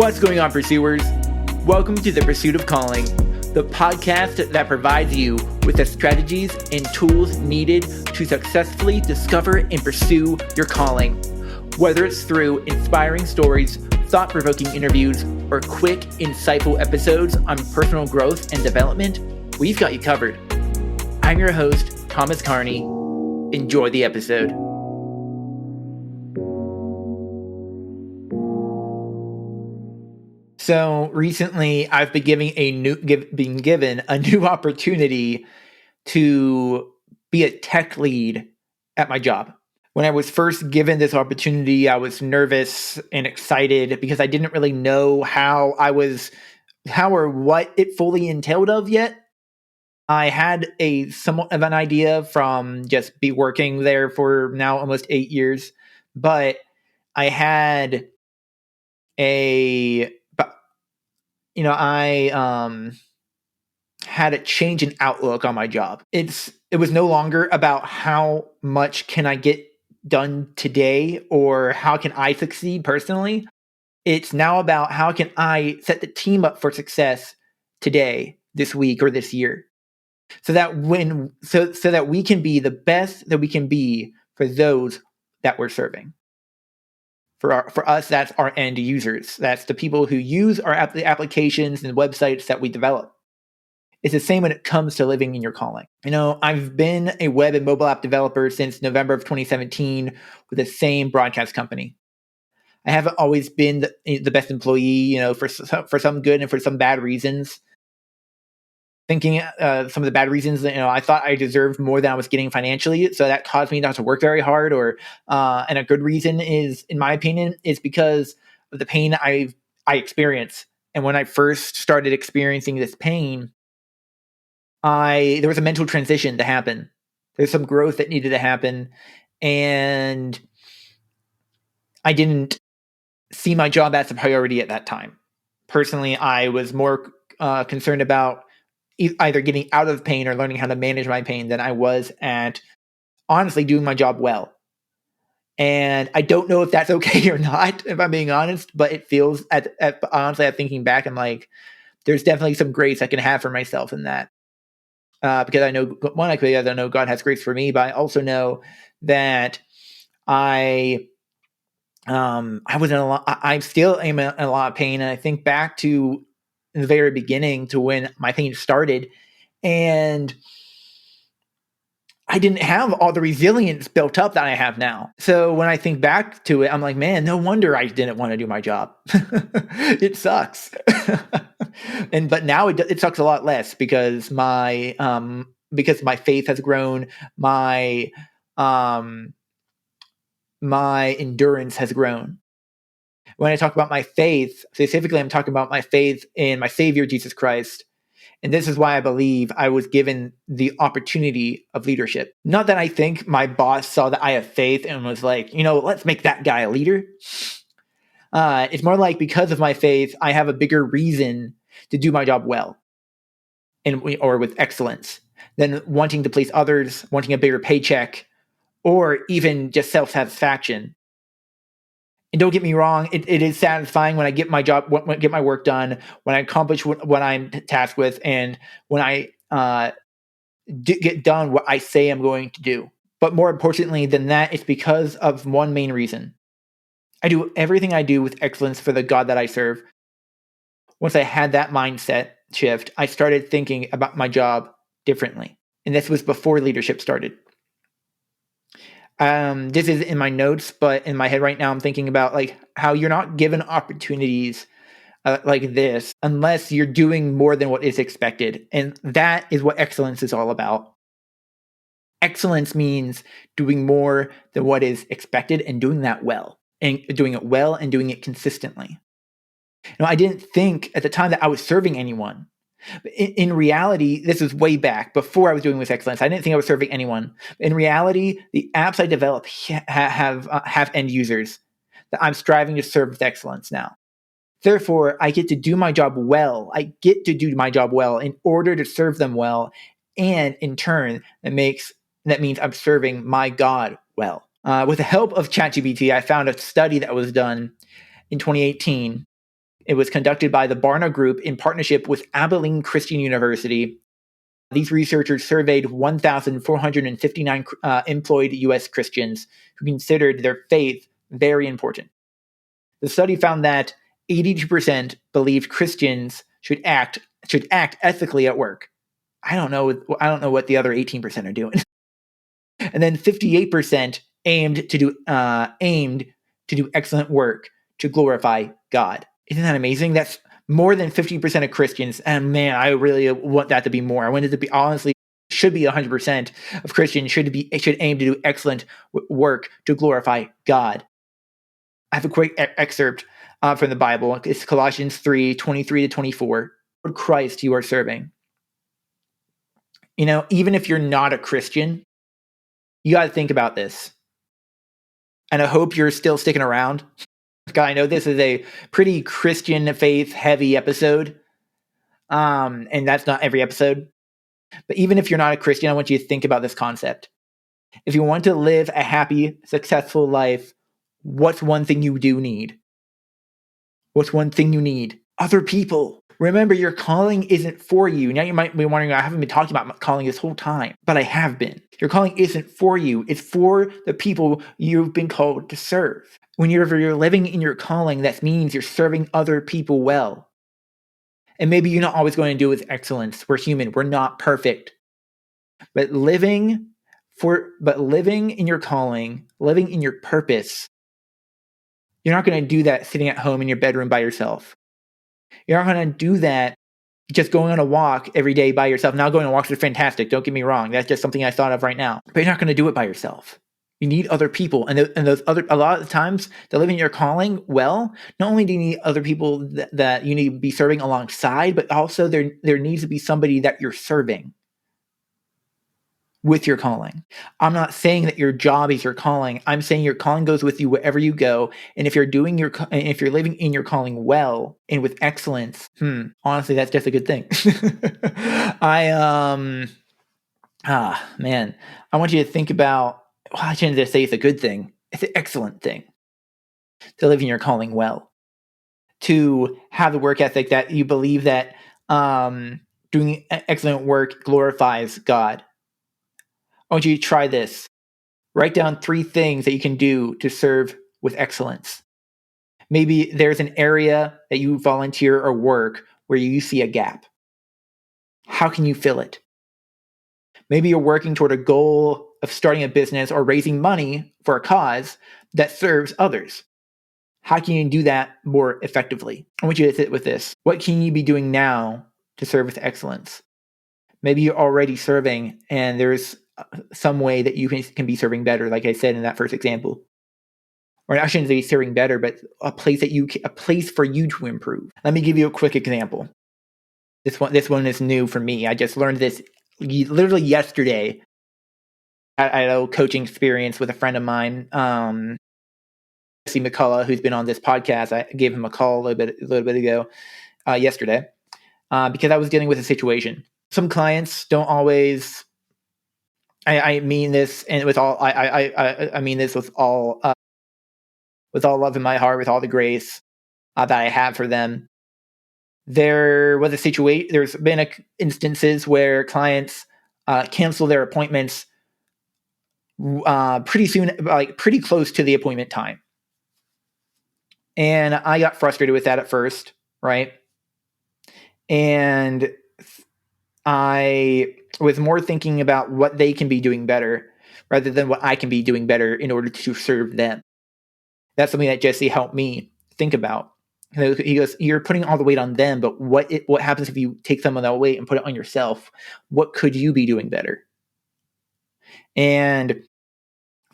What's going on, pursuers? Welcome to The Pursuit of Calling, the podcast that provides you with the strategies and tools needed to successfully discover and pursue your calling. Whether it's through inspiring stories, thought-provoking interviews, or quick, insightful episodes on personal growth and development, we've got you covered. I'm your host, Thomas Carney. Enjoy the episode. So recently, I've been being given a new opportunity to be a tech lead at my job. When I was first given this opportunity, I was nervous and excited because I didn't really know how or what it fully entailed of yet. I had a somewhat of an idea from just be working there for now almost 8 years, but I had I had a change in outlook on my job. It was no longer about how much can I get done today or how can I succeed personally. It's now about how can I set the team up for success today, this week, or this year. So that so that we can be the best that we can be for those that we're serving. For us, that's our end users. That's the people who use the applications and websites that we develop. It's the same when it comes to living in your calling. I've been a web and mobile app developer since November of 2017 with the same broadcast company. I haven't always been the best employee, for some good and for some bad reasons. Thinking some of the bad reasons, I thought I deserved more than I was getting financially, so that caused me not to work very hard. And a good reason is, in my opinion, is because of the pain I experience. And when I first started experiencing this pain, there was a mental transition to happen. There's some growth that needed to happen, and I didn't see my job as a priority at that time. Personally, I was more concerned about either getting out of pain or learning how to manage my pain than I was at honestly doing my job well. And I don't know if that's okay or not, if I'm being honest, but it feels honestly, I'm thinking back, I'm like, there's definitely some grace I can have for myself in that. Because I know God has grace for me, but I also know that I still am in a lot of pain. And I think back to the very beginning to when my pain started, and I didn't have all the resilience built up that I have now. So when I think back to it, I'm like, man, no wonder I didn't want to do my job. It sucks. But now it sucks a lot less because my faith has grown, my endurance has grown. When I talk about my faith, specifically, I'm talking about my faith in my Savior, Jesus Christ. And this is why I believe I was given the opportunity of leadership. Not that I think my boss saw that I have faith and was like, let's make that guy a leader. It's more like because of my faith, I have a bigger reason to do my job well or with excellence than wanting to please others, wanting a bigger paycheck, or even just self-satisfaction. And don't get me wrong, it is satisfying when I get my work done, when I accomplish what I'm tasked with, and when I get done what I say I'm going to do. But more importantly than that, it's because of one main reason. I do everything I do with excellence for the God that I serve. Once I had that mindset shift, I started thinking about my job differently. And this was before leadership started. This is in my notes, but in my head right now, I'm thinking about how you're not given opportunities like this unless you're doing more than what is expected. And that is what excellence is all about. Excellence means doing more than what is expected and doing that well, and doing it well and doing it consistently. I didn't think at the time that I was serving anyone. In reality, this is way back before I was doing with excellence. I didn't think I was serving anyone. In reality, the apps I develop have end users that I'm striving to serve with excellence now. Therefore, I get to do my job well. I get to do my job well in order to serve them well, and in turn, that means I'm serving my God well. With the help of ChatGPT, I found a study that was done in 2018 It was conducted by the Barna Group in partnership with Abilene Christian University. These researchers surveyed 1,459 employed U.S. Christians who considered their faith very important. The study found that 82% believed Christians should act ethically at work. I don't know what the other 18% are doing. And then 58% aimed to do excellent work to glorify God. Isn't that amazing? That's more than 50% of Christians. And man, I really want that to be more. I want it to be, honestly, should be 100% of Christians should aim to do excellent work to glorify God. I have a quick excerpt from the Bible. It's Colossians 3:23-24. Lord Christ you are serving. Even if you're not a Christian, you got to think about this. And I hope you're still sticking around. God, I know this is a pretty Christian faith heavy episode. And that's not every episode. But even if you're not a Christian, I want you to think about this concept. If you want to live a happy, successful life, what's one thing you do need? What's one thing you need? Other people. Remember, your calling isn't for you. Now you might be wondering, I haven't been talking about calling this whole time, but I have been. Your calling isn't for you. It's for the people you've been called to serve. Whenever you're living in your calling, that means you're serving other people well. And maybe you're not always going to do it with excellence. We're human. We're not perfect. But living in your calling, living in your purpose, you're not going to do that sitting at home in your bedroom by yourself. You're not going to do that just going on a walk every day by yourself. Now, going on walks is fantastic. Don't get me wrong. That's just something I thought of right now. But you're not going to do it by yourself. You need other people. And a lot of times to live in your calling well, not only do you need other people that you need to be serving alongside, but also there needs to be somebody that you're serving with your calling. I'm not saying that your job is your calling. I'm saying your calling goes with you wherever you go. And if you're living in your calling well and with excellence, honestly, that's just a good thing. Man, I want you to think about, I shouldn't just say it's a good thing. It's an excellent thing to live in your calling well, to have the work ethic that you believe that doing excellent work glorifies God. I want you to try this. Write down 3 things that you can do to serve with excellence. Maybe there's an area that you volunteer or work where you see a gap. How can you fill it? Maybe you're working toward a goal of starting a business or raising money for a cause that serves others. How can you do that more effectively? I want you to sit with this. What can you be doing now to serve with excellence? Maybe you're already serving and there's some way that you can be serving better, like I said in that first example. Or I shouldn't say serving better, but a place for you to improve. Let me give you a quick example. This one is new for me. I just learned this literally yesterday. I had a coaching experience with a friend of mine, Jesse McCullough, who's been on this podcast. I gave him a call a little bit ago, yesterday, because I was dealing with a situation. Some clients don't always. I mean this, and with all I mean this with all love in my heart, with all the grace that I have for them. There was a situation. There's been instances where clients cancel their appointments pretty soon, like pretty close to the appointment time, and I got frustrated with that at first, right? And I was more thinking about what they can be doing better rather than what I can be doing better in order to serve them. That's something that Jesse helped me think about. He goes, you're putting all the weight on them, but what happens if you take some of that weight and put it on yourself? What could you be doing better? And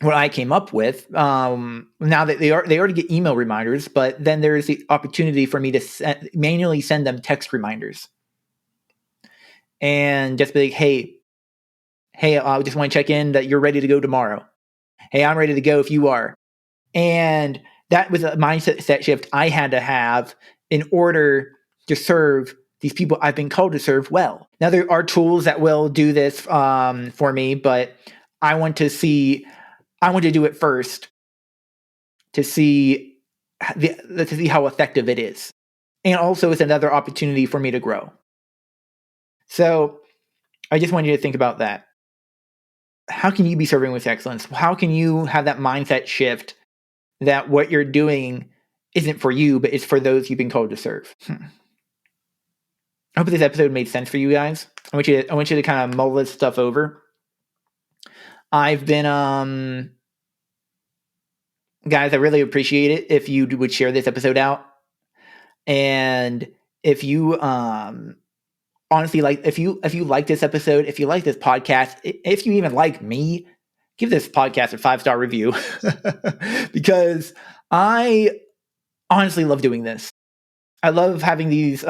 what I came up with, now that they already get email reminders, but then there's the opportunity for me to manually send them text reminders. And just be like, hey, I just want to check in that you're ready to go tomorrow. Hey, I'm ready to go if you are. And that was a mindset shift I had to have in order to serve these people I've been called to serve well. Now, there are tools that will do this for me, but I want to do it first to see how effective it is. And also it's another opportunity for me to grow. So I just want you to think about that. How can you be serving with excellence? How can you have that mindset shift that what you're doing isn't for you, but it's for those you've been called to serve? I hope this episode made sense for you guys. I want you to kind of mull this stuff over. I've been guys, I really appreciate it if you would share this episode out. And if you honestly, like, if you like this episode, if you like this podcast, if you even like me, give this podcast a 5-star review because I honestly love doing this. I love having these.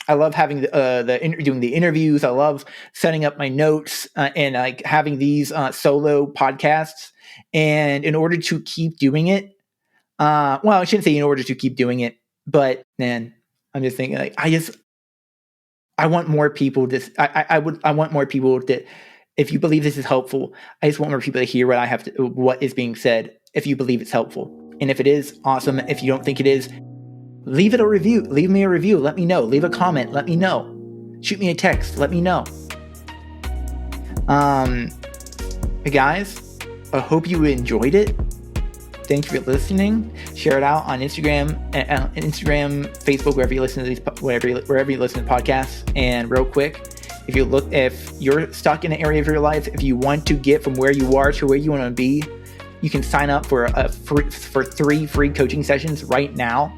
I love having doing the interviews. I love setting up my notes and like having these solo podcasts. And in order to keep doing it, well, I shouldn't say in order to keep doing it, but man, I'm just thinking like I want more people to. I want more people to. If you believe this is helpful, I just want more people to hear what is being said. If you believe it's helpful, and if it is, awesome. If you don't think it is, leave it a review. Leave me a review. Let me know. Leave a comment. Let me know. Shoot me a text. Let me know. Guys, I hope you enjoyed it. Thank you for listening. Share it out on Instagram, Facebook, wherever you listen to these, wherever you listen to podcasts. And real quick, if you're stuck in an area of your life, if you want to get from where you are to where you want to be, you can sign up for 3 free coaching sessions right now.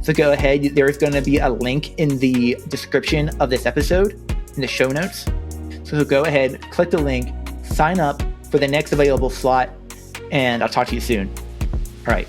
So go ahead. There's going to be a link in the description of this episode, in the show notes. So go ahead, click the link, sign up for the next available slot, and I'll talk to you soon. All right.